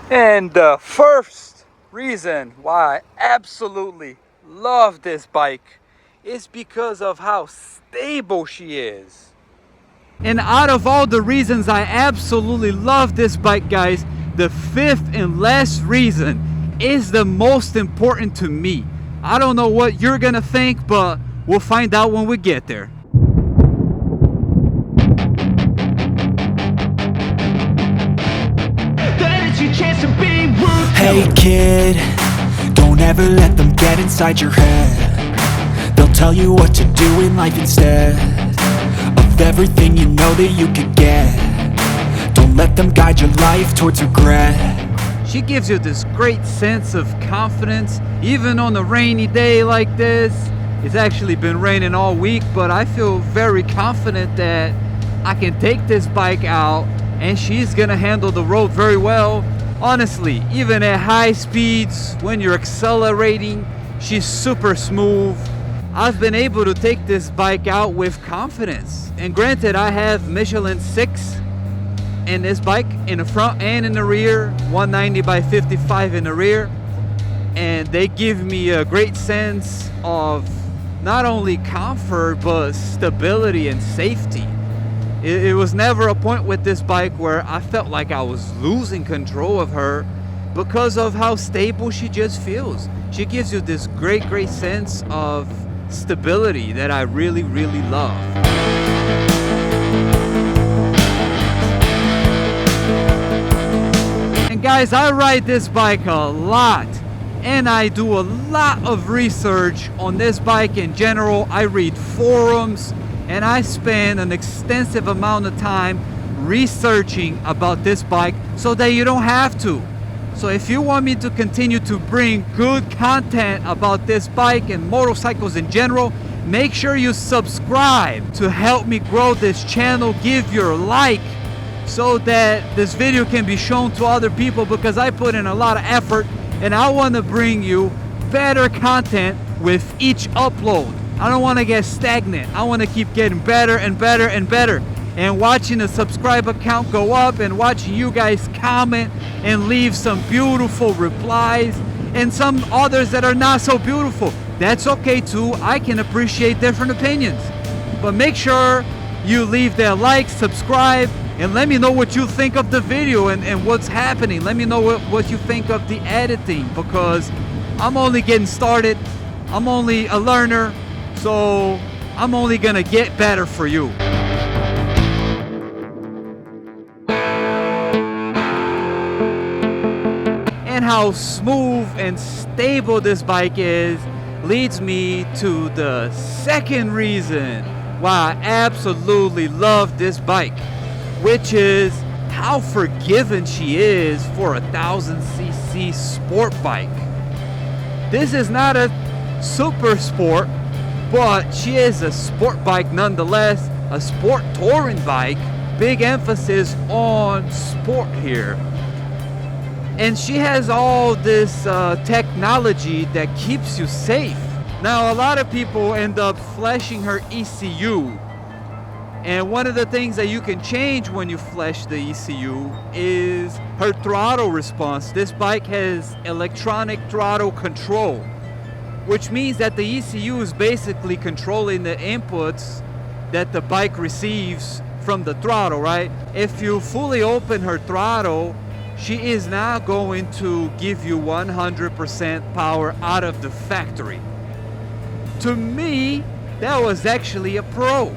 And the first reason why I absolutely love this bike is because of how stable she is. And out of all the reasons I absolutely love this bike, guys, the fifth and last reason is the most important to me. I don't know what you're gonna think, but we'll find out when we get there. Hey kid, don't ever let them get inside your head. They'll tell you what to do in life instead of everything you know that you could get. Don't let them guide your life towards regret. She gives you this great sense of confidence, even on a rainy day like this. It's actually been raining all week, but I feel very confident that I can take this bike out and she's gonna handle the road very well. Honestly, even at high speeds, when you're accelerating, she's super smooth. I've been able to take this bike out with confidence. And granted, I have Michelin 6 in this bike, in the front and in the rear, 190 by 55 in the rear. And they give me a great sense of not only comfort, but stability and safety. It was never a point with this bike where I felt like I was losing control of her because of how stable she just feels. She gives you this great sense of stability that I really love. And guys, I ride this bike a lot and I do a lot of research on this bike in general. I read forums and I spend an extensive amount of time researching about this bike so that you don't have to. So if you want me to continue to bring good content about this bike and motorcycles in general, make sure you subscribe to help me grow this channel. Give your like so that this video can be shown to other people, because I put in a lot of effort and I want to bring you better content with each upload. I don't want to get stagnant. I want to keep getting better and better and better. And watching the subscriber count go up and watching you guys comment and leave some beautiful replies and some others that are not so beautiful. That's okay too. I can appreciate different opinions. But make sure you leave that like, subscribe, and let me know what you think of the video and what's happening. Let me know what you think of the editing, because I'm only getting started. I'm only a learner. So I'm only gonna get better for you. And how smooth and stable this bike is leads me to the second reason why I absolutely love this bike, which is how forgiving she is for a 1000cc sport bike. This is not a super sport, but she is a sport bike nonetheless, a sport touring bike. Big emphasis on sport here. And she has all this technology that keeps you safe. Now, a lot of people end up flashing her ECU. And one of the things that you can change when you flash the ECU is her throttle response. This bike has electronic throttle control, which means that the ECU is basically controlling the inputs that the bike receives from the throttle, right? If you fully open her throttle, she is now going to give you 100% power out of the factory. To me, that was actually a pro,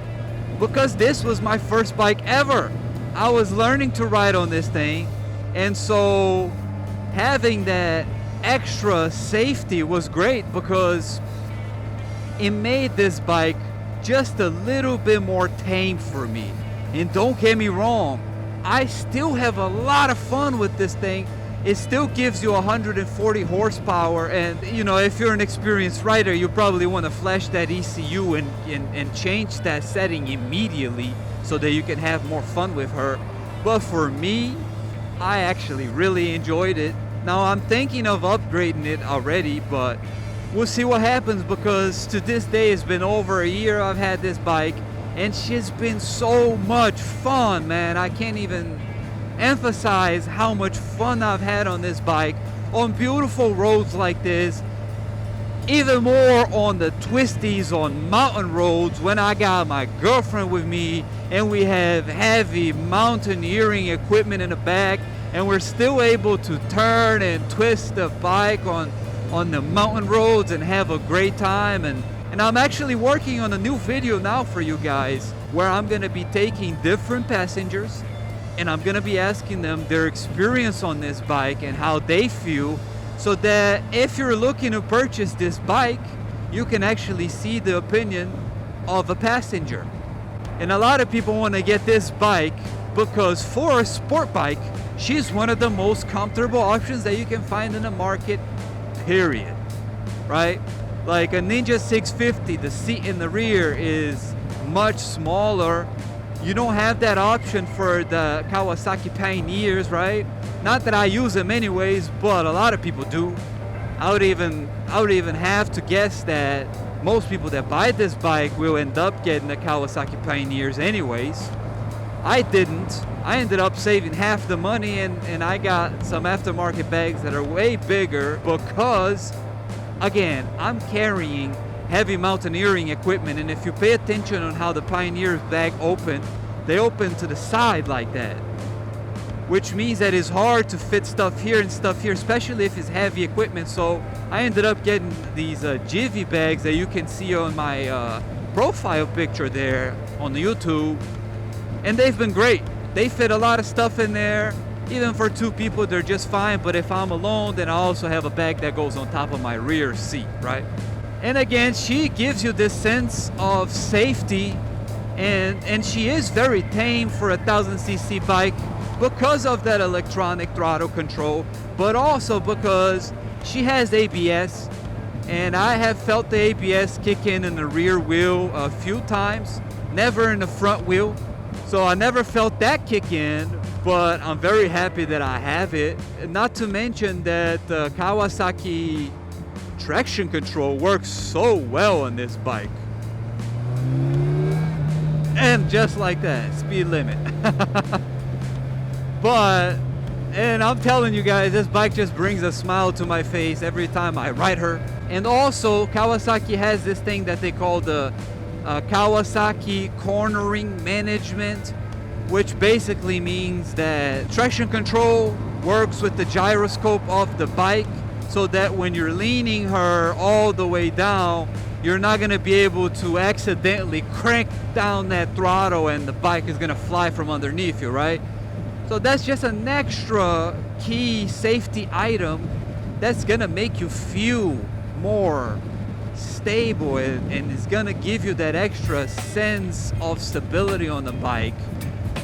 because this was my first bike ever. I was learning to ride on this thing, and so having that extra safety was great, because it made this bike just a little bit more tame for me. And don't get me wrong, I still have a lot of fun with this thing. It still gives you 140 horsepower, and you know, if you're an experienced rider, you probably want to flash that ECU and change that setting immediately so that you can have more fun with her. But for me, I actually really enjoyed it. Now I'm thinking of upgrading it already, but we'll see what happens, because to this day it's been over a year I've had this bike, and she's been so much fun, man. I can't even emphasize how much fun I've had on this bike on beautiful roads like this, even more on the twisties on mountain roads when I got my girlfriend with me and we have heavy mountaineering equipment in the back, and we're still able to turn and twist the bike on the mountain roads and have a great time. And I'm actually working on a new video now for you guys where I'm going to be taking different passengers and I'm going to be asking them their experience on this bike and how they feel, so that if you're looking to purchase this bike, you can actually see the opinion of a passenger. And a lot of people want to get this bike because for a sport bike, she's one of the most comfortable options that you can find in the market, period. Right? Like a Ninja 650, the seat in the rear is much smaller. You don't have that option for the Kawasaki Pioneers, right? Not that I use them anyways, but a lot of people do. I would even have to guess that most people that buy this bike will end up getting the Kawasaki Pioneers anyways. I didn't. I ended up saving half the money and I got some aftermarket bags that are way bigger because, again, I'm carrying heavy mountaineering equipment, and if you pay attention on how the Pioneer's bag open, they open to the side like that, which means that it's hard to fit stuff here and stuff here, especially if it's heavy equipment. So I ended up getting these Jivy bags that you can see on my profile picture there on the YouTube, and they've been great. They fit a lot of stuff in there. Even for two people, they're just fine, but if I'm alone, then I also have a bag that goes on top of my rear seat, right? And again, she gives you this sense of safety, and she is very tame for a 1000cc bike because of that electronic throttle control, but also because she has ABS, and I have felt the ABS kick in the rear wheel a few times, never in the front wheel. So I never felt that kick in, but I'm very happy that I have it. Not to mention that the Kawasaki traction control works so well on this bike. And just like that, speed limit. And I'm telling you guys, this bike just brings a smile to my face every time I ride her. And also, Kawasaki has this thing that they call the Kawasaki cornering management, which basically means that traction control works with the gyroscope of the bike, so that when you're leaning her all the way down, you're not going to be able to accidentally crank down that throttle and the bike is going to fly from underneath you, right? So that's just an extra key safety item that's going to make you feel more stable, and it's going to give you that extra sense of stability on the bike,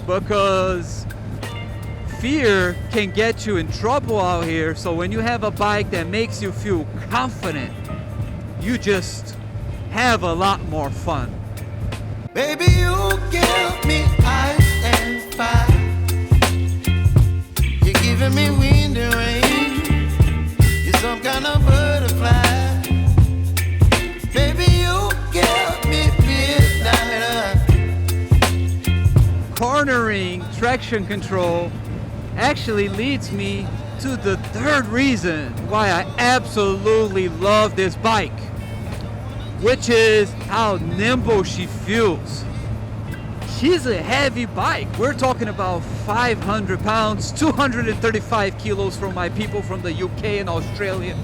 because fear can get you in trouble out here. So when you have a bike that makes you feel confident, you just have a lot more fun. Baby, you give me ice and fire. You're giving me wind and rain. You're some kind of butterfly. Baby, you give me midnight. Cornering traction control actually leads me to the third reason why I absolutely love this bike, which is how nimble she feels. She's a heavy bike. We're talking about 500 pounds, 235 kilos from my people from the UK and Australia.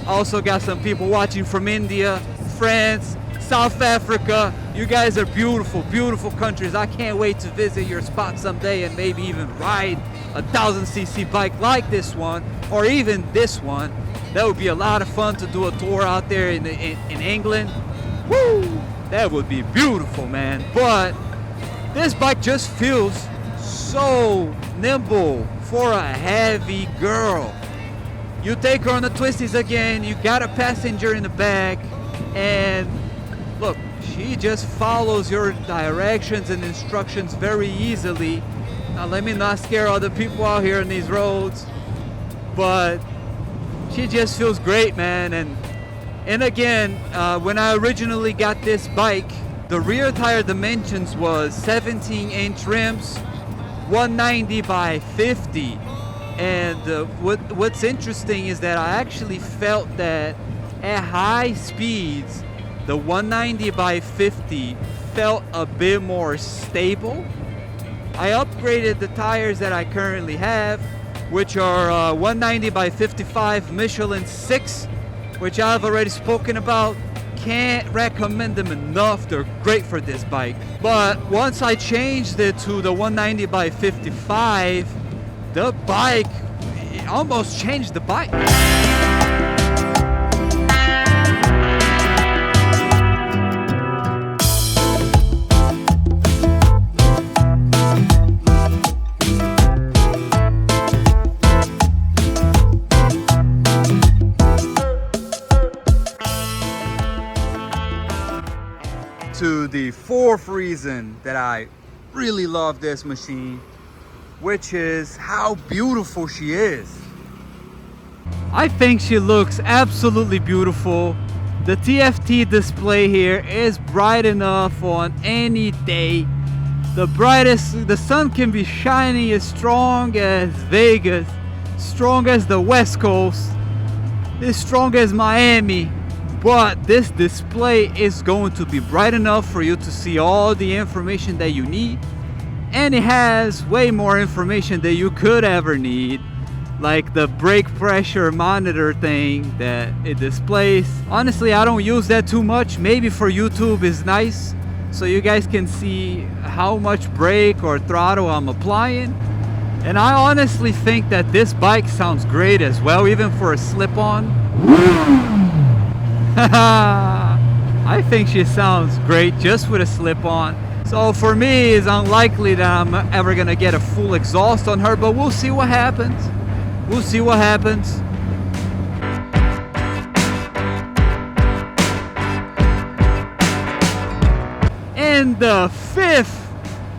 Also got some people watching from India, France, South Africa. You guys are beautiful, beautiful countries. I can't wait to visit your spot someday and maybe even ride a 1000cc bike like this one, or even this one. That would be a lot of fun to do a tour out there in England. Woo! That would be beautiful, man. But this bike just feels so nimble for a heavy girl. You take her on the twisties again, you got a passenger in the back, and look, she just follows your directions and instructions very easily. Now let me not scare other people out here on these roads, but she just feels great, man. And again, when I originally got this bike, the rear tire dimensions was 17-inch rims, 190 by 50. And what's interesting is that I actually felt that at high speeds, the 190 by 50 felt a bit more stable. I upgraded the tires that I currently have, which are 190 by 55 Michelin 6, which I've already spoken about. Can't recommend them enough. They're great for this bike. But once I changed it to the 190 by 55, the bike, it almost changed the bike. To the fourth reason that I really love this machine, which is how beautiful she is. I think she looks absolutely beautiful. The TFT display here is bright enough on any day. The sun can be shining as strong as Vegas, strong as the West Coast, as strong as Miami. But this display is going to be bright enough for you to see all the information that you need. And it has way more information than you could ever need, like the brake pressure monitor thing that it displays. Honestly, I don't use that too much. Maybe for YouTube is nice, so you guys can see how much brake or throttle I'm applying. And I honestly think that this bike sounds great as well, even for a slip-on. I think she sounds great just with a slip-on. So for me, it's unlikely that I'm ever gonna get a full exhaust on her, but we'll see what happens. We'll see what happens. And the fifth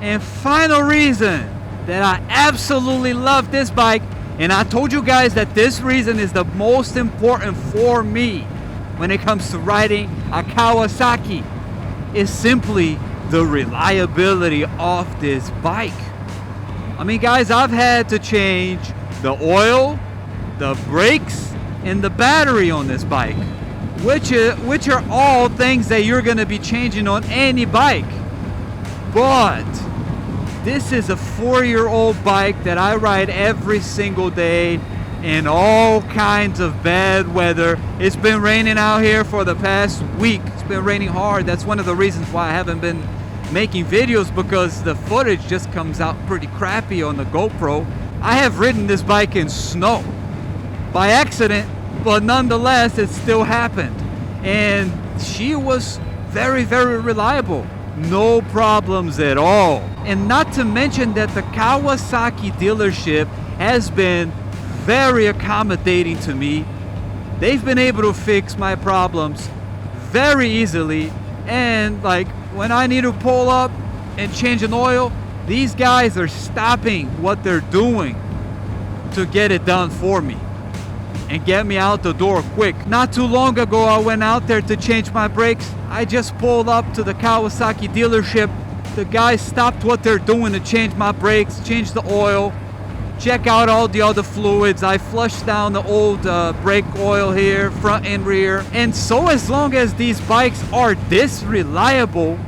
and final reason that I absolutely love this bike, and I told you guys that this reason is the most important for me when it comes to riding a Kawasaki, is simply the reliability of this bike. I mean, guys, I've had to change the oil, the brakes, and the battery on this bike, which are all things that you're gonna be changing on any bike. But this is a 4-year-old bike that I ride every single day in all kinds of bad weather. It's been raining out here for the past week. It's been raining hard. That's one of the reasons why I haven't been making videos, because the footage just comes out pretty crappy on the GoPro. I have ridden this bike in snow by accident, but nonetheless it still happened. And she was very, very reliable. No problems at all. And not to mention that the Kawasaki dealership has been very accommodating to me. They've been able to fix my problems very easily. And like when I need to pull up and change an oil, these guys are stopping what they're doing to get it done for me and get me out the door quick. Not too long ago, I went out there to change my brakes. I just pulled up to the Kawasaki dealership. The guys stopped what they're doing to change my brakes, change the oil, check out all the other fluids. I flushed down the old brake oil here, front and rear. And so as long as these bikes are this reliable,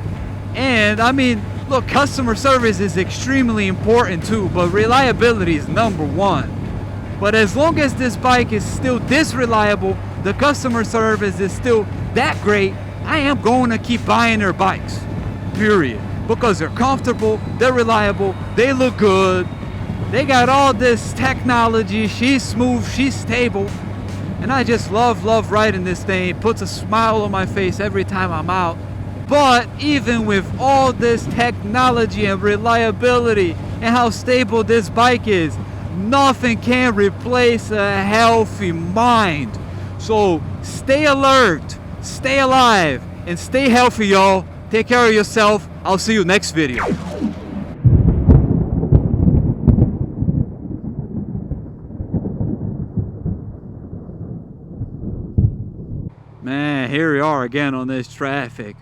and I mean, look, customer service is extremely important too, but reliability is number one. But as long as this bike is still this reliable, the customer service is still that great, I am going to keep buying their bikes, period. Because they're comfortable, they're reliable, they look good, they got all this technology, she's smooth, she's stable, and I just love riding this thing. It puts a smile on my face every time I'm out. But even with all this technology and reliability and how stable this bike is, nothing can replace a healthy mind. So stay alert, stay alive, and stay healthy, y'all. Take care of yourself. I'll see you next video. Man, here we are again on this traffic.